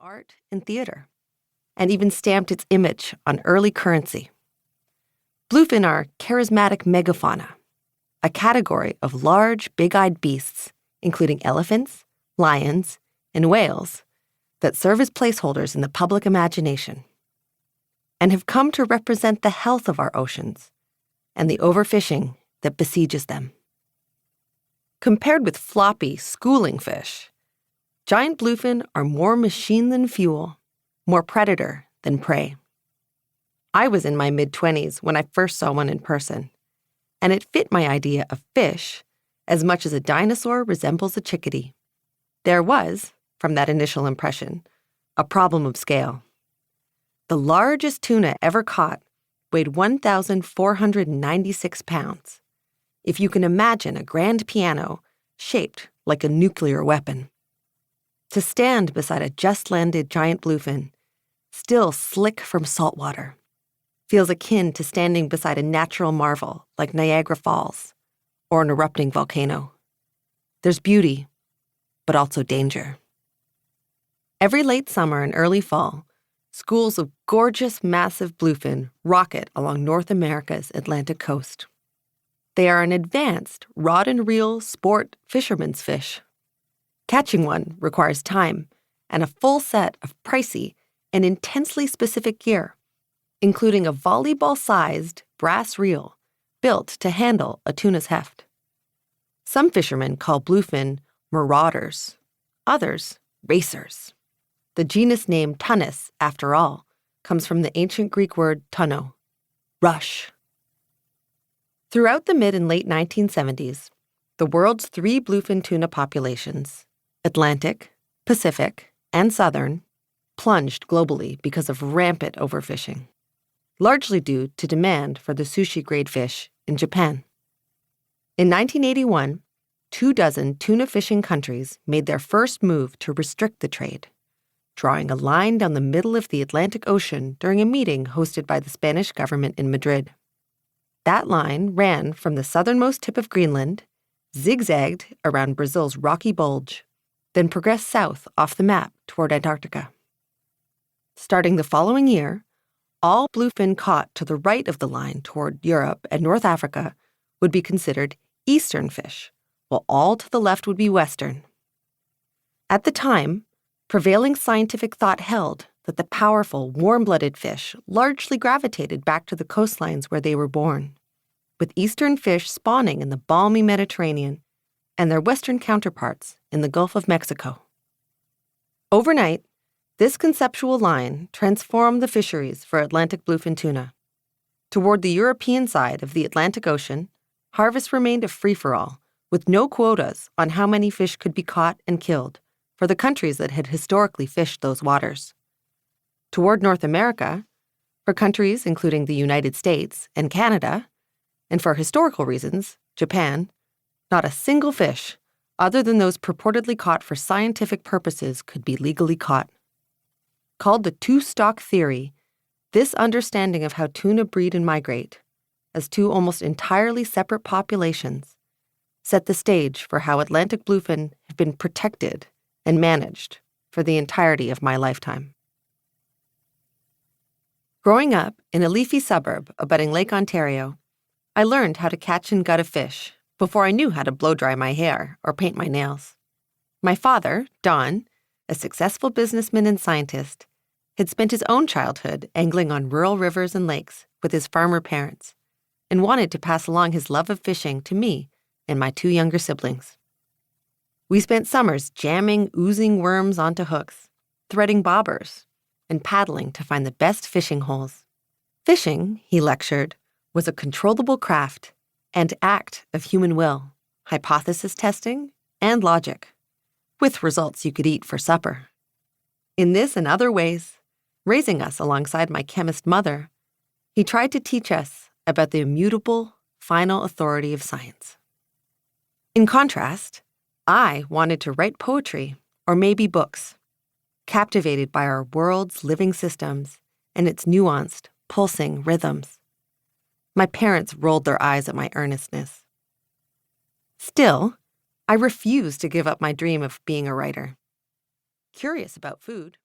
art and theater, and even stamped its image on early currency. Bluefin are charismatic megafauna, a category of large, big-eyed beasts, including elephants, lions, and whales, that serve as placeholders in the public imagination, and have come to represent the health of our oceans and the overfishing that besieges them. Compared with floppy, schooling fish, giant bluefin are more machine than fuel, more predator than prey. I was in my mid-20s when I first saw one in person, and it fit my idea of fish as much as a dinosaur resembles a chickadee. There was, from that initial impression, a problem of scale. The largest tuna ever caught weighed 1,496 pounds. If you can imagine a grand piano shaped like a nuclear weapon. To stand beside a just-landed giant bluefin, still slick from salt water, feels akin to standing beside a natural marvel like Niagara Falls or an erupting volcano. There's beauty, but also danger. Every late summer and early fall, schools of gorgeous, massive bluefin rocket along North America's Atlantic coast. They are an advanced, rod-and-reel sport fisherman's fish. Catching one requires time and a full set of pricey and intensely specific gear, including a volleyball-sized brass reel built to handle a tuna's heft. Some fishermen call bluefin marauders, others racers. The genus name Tunis, after all, comes from the ancient Greek word tuno, rush. Throughout the mid and late 1970s, the world's 3 bluefin tuna populations, Atlantic, Pacific, and Southern, plunged globally because of rampant overfishing, largely due to demand for the sushi-grade fish in Japan. In 1981, 24 tuna-fishing countries made their first move to restrict the trade, drawing a line down the middle of the Atlantic Ocean during a meeting hosted by the Spanish government in Madrid. That line ran from the southernmost tip of Greenland, zigzagged around Brazil's Rocky Bulge, then progressed south off the map toward Antarctica. Starting the following year, all bluefin caught to the right of the line toward Europe and North Africa would be considered eastern fish, while all to the left would be western. At the time, prevailing scientific thought held that the powerful, warm-blooded fish largely gravitated back to the coastlines where they were born, with eastern fish spawning in the balmy Mediterranean and their western counterparts in the Gulf of Mexico. Overnight, this conceptual line transformed the fisheries for Atlantic bluefin tuna. Toward the European side of the Atlantic Ocean, harvest remained a free-for-all, with no quotas on how many fish could be caught and killed for the countries that had historically fished those waters. Toward North America, for countries including the United States and Canada, and for historical reasons, Japan, not a single fish, other than those purportedly caught for scientific purposes, could be legally caught. Called the two-stock theory, this understanding of how tuna breed and migrate, as 2 almost entirely separate populations, set the stage for how Atlantic bluefin have been protected and managed for the entirety of my lifetime. Growing up in a leafy suburb abutting Lake Ontario, I learned how to catch and gut a fish before I knew how to blow-dry my hair or paint my nails. My father, Don, a successful businessman and scientist, had spent his own childhood angling on rural rivers and lakes with his farmer parents and wanted to pass along his love of fishing to me and my 2 younger siblings. We spent summers jamming oozing worms onto hooks, threading bobbers, and paddling to find the best fishing holes. Fishing, he lectured, was a controllable craft and act of human will, hypothesis testing, and logic, with results you could eat for supper. In this and other ways, raising us alongside my chemist mother, he tried to teach us about the immutable, final authority of science. In contrast, I wanted to write poetry, or maybe books, captivated by our world's living systems and its nuanced, pulsing rhythms. My parents rolled their eyes at my earnestness. Still, I refused to give up my dream of being a writer. Curious about food,